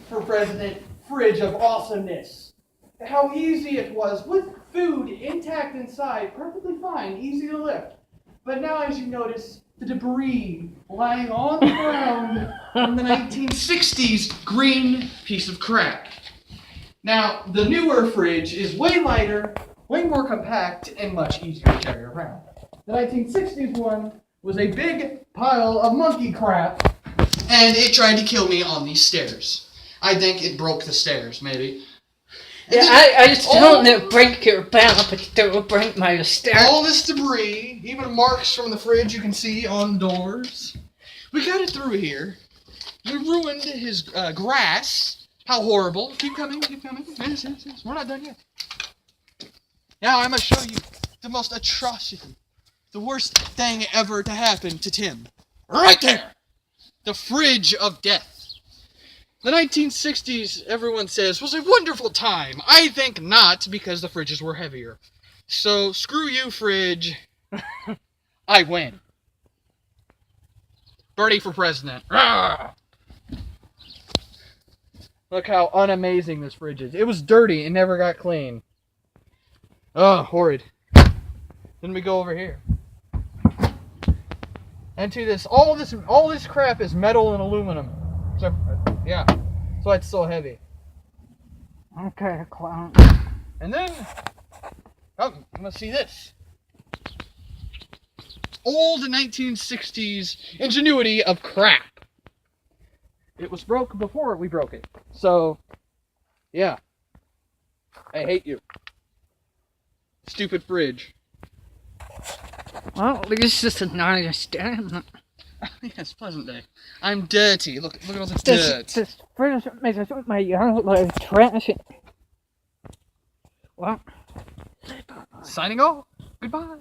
for President fridge of awesomeness. How easy it was, with food intact inside, perfectly fine, easy to lift. But now, as you notice, the debris lying on the ground from the 1960s green piece of crap. Now, the newer fridge is way lighter, way more compact, and much easier to carry around. The 1960s one was a big pile of monkey crap, and it tried to kill me on these stairs. I think it broke the stairs, maybe. Yeah, I just don't break your back, but it will break my stairs. All this debris, even marks from the fridge you can see on doors. We got it through here. We ruined his grass. How horrible. Keep coming, keep coming. Yes, yes, yes. We're not done yet. Now I'm going to show you the most atrocity. The worst thing ever to happen to Tim. Right there! The fridge of death. The 1960s, everyone says, was a wonderful time. I think not, because the fridges were heavier. So, screw you, fridge. I win. Bernie for president. Rawr! Look how unamazing this fridge is. It was dirty and never got clean. Oh, horrid. Then we go over here. And to this, all this crap is metal and aluminum. So, yeah, that's why it's so heavy. Okay, clown. And then, oh, I'm gonna see this. Old 1960s ingenuity of crap. It was broke before we broke it. So, yeah. I hate you. Stupid fridge. Well, at least it's a nice day. Yes, pleasant day. I'm dirty. Look at all the dirt. This fridge makes my yard look like trash. Well, Signing off. Goodbye.